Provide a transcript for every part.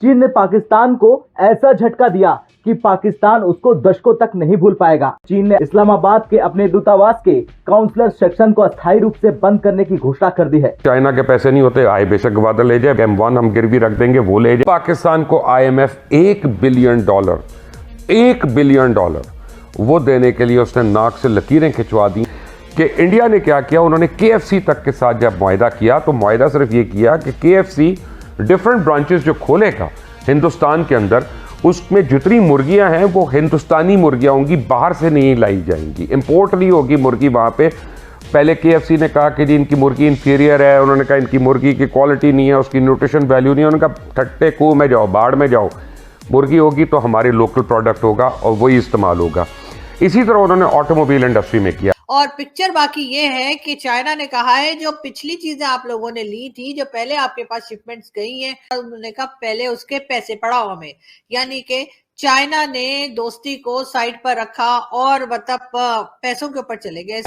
चीन ने पाकिस्तान को ऐसा झटका दिया कि पाकिस्तान उसको दशकों तक नहीं भूल पाएगा। चीन ने इस्लामाबाद के अपने दूतावास के काउंसलर सेक्शन को अस्थायी रूप से बंद करने की घोषणा कर दी है। चाइना के पैसे नहीं होते, आए बेशक वादा ले जाए, M1 हम गिरवी रख देंगे, वो ले जाए। पाकिस्तान को IMF $1 बिलियन वो देने के लिए उसने नाक से लकीरें खिंचवा दी कि इंडिया ने क्या किया। उन्होंने KFC तक के साथ जब मुआहदा किया तो मुआहदा सिर्फ ये किया कि KFC डिफरेंट ब्रांचेस जो खोलेगा हिंदुस्तान के अंदर, उसमें जितनी मुर्गियां हैं वो हिंदुस्तानी मुर्गियां होंगी, बाहर से नहीं लाई जाएंगी, इंपोर्ट नहीं होगी मुर्गी वहां पे। पहले KFC ने कहा कि जी इनकी मुर्गी इंफीरियर है, उन्होंने कहा इनकी मुर्गी की क्वालिटी नहीं है, उसकी न्यूट्रिशन वैल्यू नहीं है। उन्होंने कहा ठट्टे कुएं में जाओ, बाढ़ में जाओ, मुर्गी होगी तो हमारे लोकल प्रोडक्ट होगा और वही इस्तेमाल होगा। इसी तरह उन्होंने ऑटोमोबाइल इंडस्ट्री में किया। और पिक्चर बाकी ये है कि चाइना ने कहा है जो पिछली चीजें आप लोगों ने ली थी, जो पहले आपके पास शिपमेंट्स गई हैं, उन्होंने कहा पहले उसके पैसे पड़ाओ हमें। यानी कि चाइना ने दोस्ती को साइड पर रखा और मतलब पैसों के ऊपर चले गए।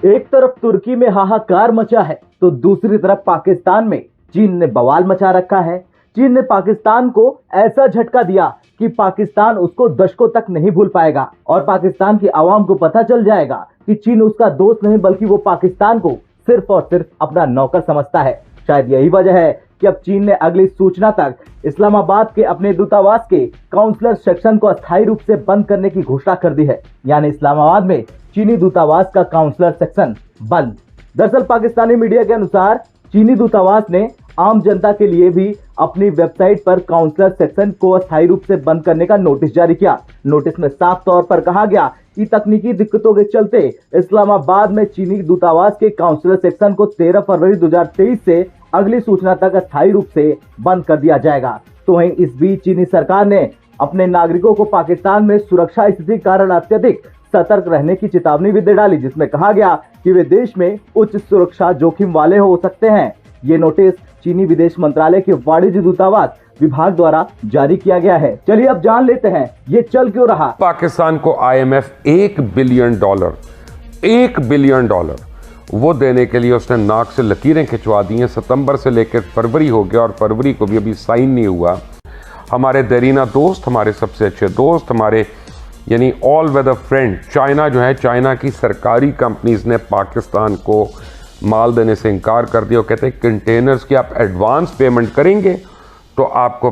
एक तरफ तुर्की में हाहाकार मचा है तो दूसरी तरफ पाकिस्तान में चीन ने बवाल मचा रखा है। चीन ने पाकिस्तान को ऐसा झटका दिया कि पाकिस्तान उसको दशकों तक नहीं भूल पाएगा और पाकिस्तान की आवाम को पता चल जाएगा कि चीन उसका दोस्त नहीं बल्कि वो पाकिस्तान को सिर्फ और सिर्फ अपना नौकर समझता है। शायद यही वजह है कि अब चीन ने अगली सूचना तक इस्लामाबाद के अपने दूतावास के काउंसलर सेक्शन को अस्थायी रूप से बंद करने की घोषणा कर दी है। यानी इस्लामाबाद में चीनी दूतावास का काउंसलर सेक्शन बंद। दरअसल पाकिस्तानी मीडिया के अनुसार चीनी दूतावास ने आम जनता के लिए भी अपनी वेबसाइट पर काउंसलर सेक्शन को अस्थायी रूप से बंद करने का नोटिस जारी किया। नोटिस में साफ तौर पर कहा गया कि तकनीकी दिक्कतों के चलते इस्लामाबाद में चीनी दूतावास के काउंसलर सेक्शन को 13 फरवरी 2023 से अगली सूचना तक अस्थायी रूप से बंद कर दिया जाएगा। तो वहीं इस बीच चीनी सरकार ने अपने नागरिकों को पाकिस्तान में सुरक्षा स्थिति के कारण अत्यधिक सतर्क रहने की चेतावनी भी दे डाली, जिसमें कहा गया कि वे देश में उच्च सुरक्षा जोखिम वाले हो सकते हैं। ये नोटिस चीनी विदेश मंत्रालय के वाणिज्य दूतावास विभाग द्वारा जारी किया गया है। चलिए अब जान लेते हैं ये चल क्यों रहा। पाकिस्तान को IMF $1 बिलियन वो देने के लिए उसने नाक से लकीरें खिंचवा दी हैं। सितंबर से लेकर फरवरी हो गया और फरवरी को भी अभी साइन नहीं हुआ। हमारे देरीना दोस्त, हमारे सबसे अच्छे दोस्त, हमारे यानी ऑल वेदर फ्रेंड चाइना जो है, चाइना की सरकारी कंपनीज ने पाकिस्तान को माल देने से इनकार कर दिया। और कहते हैं कंटेनर्स की आप एडवांस पेमेंट करेंगे तो आपको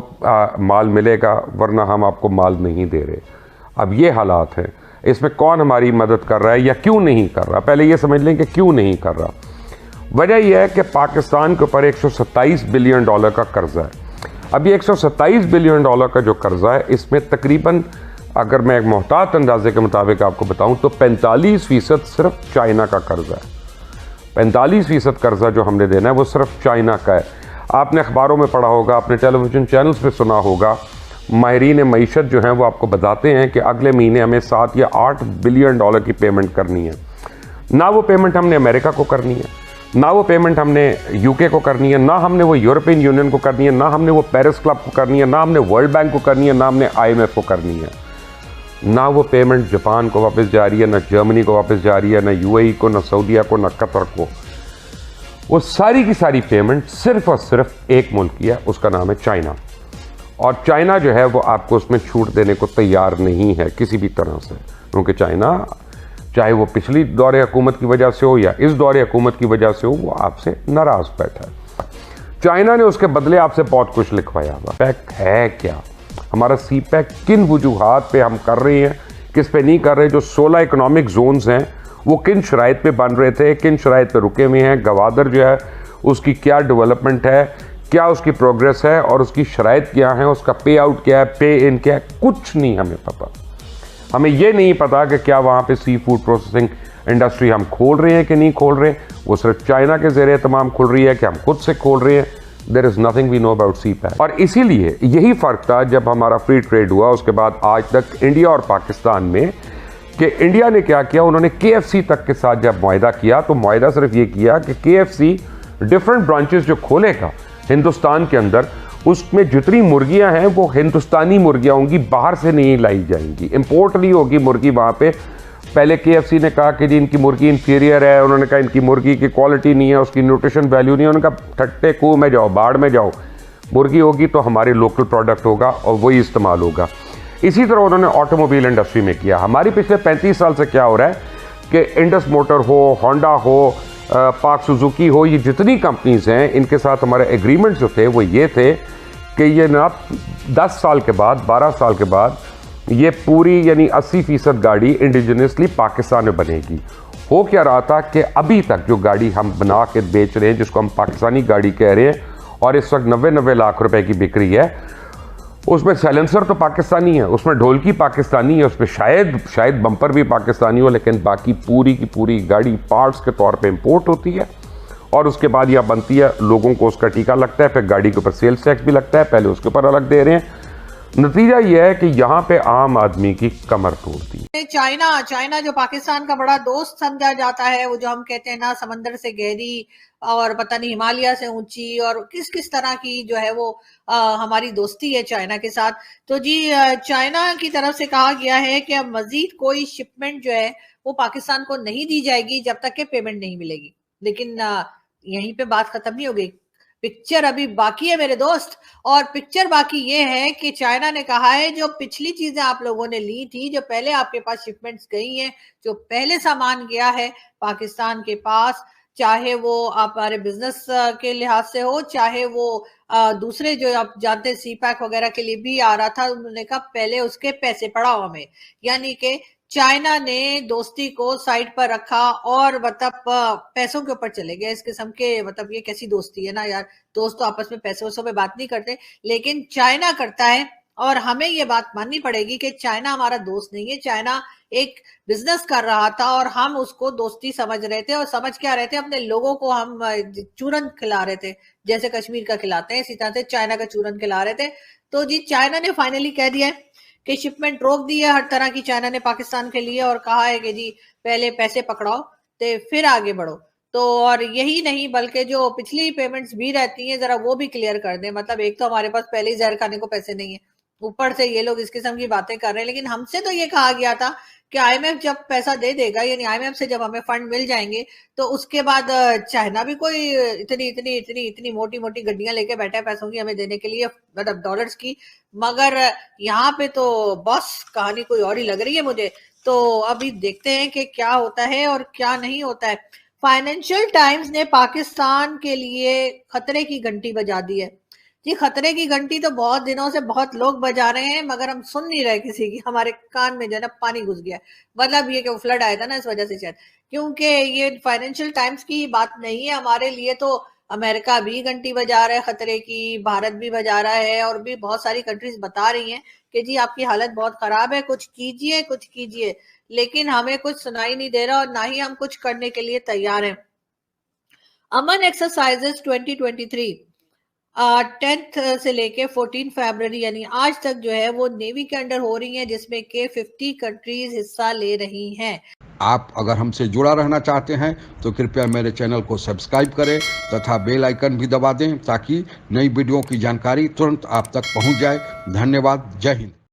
माल मिलेगा, वरना हम आपको माल नहीं दे रहे। अब ये हालात हैं। इसमें कौन हमारी मदद कर रहा है या क्यों नहीं कर रहा? पहले ये समझ लें कि क्यों नहीं कर रहा। वजह यह है कि पाकिस्तान के ऊपर $127 बिलियन का कर्जा है। अब ये $127 बिलियन का जो कर्जा है, इसमें तकरीबन अगर मैं एक मोहतात अंदाजे के मुताबिक आपको बताऊं तो 45% सिर्फ चाइना का कर्जा है। 45% कर्जा जो हमने देना है वो सिर्फ चाइना का है। आपने अखबारों में पढ़ा होगा, अपने टेलीविजन चैनल्स पे सुना होगा, माहिरीन मईशत जो हैं वो आपको बताते हैं कि अगले महीने हमें 7 या 8 बिलियन डॉलर की पेमेंट करनी है। ना वो पेमेंट हमने अमेरिका को करनी है, ना वो पेमेंट हमने UK को करनी है, ना हमने वो यूरोपियन यूनियन को करनी है, ना हमने वो पेरिस क्लब को करनी है, ना हमने वर्ल्ड बैंक को करनी है, ना हमने IMF को करनी है। ना वो पेमेंट जापान को वापस जा रही है, ना जर्मनी को वापस जा रही है, ना UAE को, ना सऊदीया को, ना कतर को। वो सारी की सारी पेमेंट सिर्फ और सिर्फ एक मुल्क की है, उसका नाम है चाइना। और चाइना जो है वो आपको उसमें छूट देने को तैयार नहीं है किसी भी तरह से, क्योंकि चाइना चाहे वो पिछली दौरे हुकूमत की वजह से हो या इस दौरे हुकूमत की वजह से हो, वो आपसे नाराज बैठा है। चाइना ने उसके बदले आपसे बहुत कुछ लिखवाया हुआ। पैक है क्या? हमारा CPEC किन वजूहात पे हम कर रहे हैं, किस पे नहीं कर रहे? जो 16 इकोनॉमिक जोन्स हैं वो किन शराइत पे बन रहे थे, किन शराइत पे रुके हुए हैं? गवादर जो है उसकी क्या डेवलपमेंट है, क्या उसकी प्रोग्रेस है और उसकी शराइत क्या है, उसका पे आउट क्या है, पे इन क्या है, कुछ नहीं हमें पता। हमें ये नहीं पता कि क्या वहाँ पे सी फूड प्रोसेसिंग इंडस्ट्री हम खोल रहे हैं कि नहीं खोल रहे, वो सिर्फ चाइना के ज़रिए तमाम खुल रही है कि हम खुद से खोल रहे हैं। There is nothing we know about CPEC। और इसीलिए यही फ़र्क था जब हमारा फ्री ट्रेड हुआ उसके बाद आज तक इंडिया और पाकिस्तान में, कि इंडिया ने क्या किया, उन्होंने KFC तक के साथ जब मुआहदा किया तो मुआहदा सिर्फ ये किया कि KFC डिफरेंट ब्रांचेस जो खोलेगा हिंदुस्तान के अंदर, उसमें जितनी मुर्गियां हैं वो हिंदुस्तानी मुर्गियां होंगी, बाहर से नहीं लाई जाएंगी, इंपोर्ट नहीं होगी मुर्गी वहाँ पे। पहले KFC ने कहा कि जी इनकी मुर्गी इन्फीरियर है, उन्होंने कहा इनकी मुर्गी की क्वालिटी नहीं है, उसकी न्यूट्रिशन वैल्यू नहीं है, उन्होंने कहा ठट्टे कुएं में जाओ, बाढ़ में जाओ, मुर्गी होगी तो हमारे लोकल प्रोडक्ट होगा और वही इस्तेमाल होगा। इसी तरह उन्होंने ऑटोमोबाइल इंडस्ट्री में किया। हमारी पिछले 35 साल से क्या हो रहा है कि इंडस मोटर हो, होंडा हो, पाक सुजुकी हो, ये जितनी कंपनीज हैं इनके साथ हमारे एग्रीमेंट जो थे वो ये थे कि ये ना 10 साल के बाद, 12 साल के बाद ये पूरी यानी 80% गाड़ी इंडिजिनसली पाकिस्तान में बनेगी। हो क्या रहा था कि अभी तक जो गाड़ी हम बना के बेच रहे हैं, जिसको हम पाकिस्तानी गाड़ी कह रहे हैं, और इस वक्त 90 लाख रुपए की बिक रही है, उसमें साइलेंसर तो पाकिस्तानी है, उसमें ढोलकी पाकिस्तानी है, उसमें शायद बम्पर भी पाकिस्तानी हो, लेकिन बाकी पूरी की पूरी गाड़ी पार्ट्स के तौर पे इंपोर्ट होती है और उसके बाद यह बनती है, लोगों को उसका टीका लगता है, फिर गाड़ी के ऊपर सेल्स टैक्स भी लगता है, पहले उसके ऊपर अलग दे रहे हैं। नतीजा यह है कि यहाँ पे आम आदमी की कमर तोड़ती है। चाइना जो पाकिस्तान का बड़ा दोस्त समझा जाता है, वो जो हम कहते हैं ना समंदर से गहरी और पता नहीं हिमालय से ऊंची, और किस किस तरह की जो है वो हमारी दोस्ती है चाइना के साथ। तो जी चाइना की तरफ से कहा गया है कि अब मजीद कोई शिपमेंट जो है वो पाकिस्तान को नहीं दी जाएगी जब तक के पेमेंट नहीं मिलेगी। लेकिन यहीं पे बात खत्म नहीं हो गई, पिक्चर अभी बाकी है मेरे दोस्त। और पिक्चर बाकी ये है कि चाइना ने कहा है जो पिछली चीजें आप लोगों ने ली थी, जो पहले आपके पास शिपमेंट्स गई हैं, जो पहले सामान गया है पाकिस्तान के पास, चाहे वो आप हमारे बिजनेस के लिहाज से हो, चाहे वो दूसरे जो आप जानते हैं CPEC वगैरह के लिए भी आ रहा था, उन्होंने कहा पहले उसके पैसे पड़ाओ हमें। यानी कि चाइना ने दोस्ती को साइड पर रखा और मतलब पैसों के ऊपर चले गए। इस किस्म के मतलब ये कैसी दोस्ती है ना यार, दोस्त तो आपस में पैसे वैसों पे बात नहीं करते, लेकिन चाइना करता है। और हमें ये बात माननी पड़ेगी कि चाइना हमारा दोस्त नहीं है, चाइना एक बिजनेस कर रहा था और हम उसको दोस्ती समझ रहे थे। और समझ क्या रहे थे, अपने लोगों को हम चूरन खिला रहे थे, जैसे कश्मीर का खिलाते हैं इसी तरह से चाइना का चूरन खिला रहे थे। तो जी चाइना ने फाइनली कह दिया है कि शिपमेंट रोक दी है हर तरह की चाइना ने पाकिस्तान के लिए, और कहा है कि जी पहले पैसे पकड़ाओ तो फिर आगे बढ़ो। तो और यही नहीं बल्कि जो पिछली पेमेंट्स भी रहती हैं जरा वो भी क्लियर कर दें। मतलब एक तो हमारे पास पहले ही जहर खाने को पैसे नहीं है, ऊपर से ये लोग इस किस्म की बातें कर रहे हैं। लेकिन हमसे तो ये कहा गया था कि IMF जब पैसा दे देगा, यानी IMF से जब हमें फंड मिल जाएंगे तो उसके बाद चाइना भी कोई इतनी मोटी मोटी गड्डियां लेके बैठा है पैसों की हमें देने के लिए, मतलब डॉलर्स की। मगर यहाँ पे तो बॉस कहानी कोई और ही लग रही है मुझे। तो अभी देखते हैं कि क्या होता है और क्या नहीं होता है। फाइनेंशियल टाइम्स ने पाकिस्तान के लिए खतरे की घंटी बजा दी है। जी खतरे की घंटी तो बहुत दिनों से बहुत लोग बजा रहे हैं, मगर हम सुन नहीं रहे किसी की। हमारे कान में जो है ना पानी घुस गया, मतलब ये कि फ्लड आया था ना इस वजह से शायद, क्योंकि ये फाइनेंशियल टाइम्स की बात नहीं है हमारे लिए। तो अमेरिका भी घंटी बजा रहा है खतरे की, भारत भी बजा रहा है, और भी बहुत सारी कंट्रीज बता रही हैं कि जी आपकी हालत बहुत खराब है, कुछ कीजिए कुछ कीजिए। लेकिन हमें कुछ सुनाई नहीं दे रहा और ना ही हम कुछ करने के लिए तैयार हैं। अमन एक्सरसाइजेस 2023 10th से लेके 14 फरवरी यानी आज तक जो है वो नेवी के अंडर हो रही है, जिसमें के 50 कंट्रीज हिस्सा ले रही हैं। आप अगर हमसे जुड़ा रहना चाहते हैं तो कृपया मेरे चैनल को सब्सक्राइब करें तथा बेल आइकन भी दबा दें ताकि नई वीडियो की जानकारी तुरंत आप तक पहुंच जाए। धन्यवाद। जय हिंद।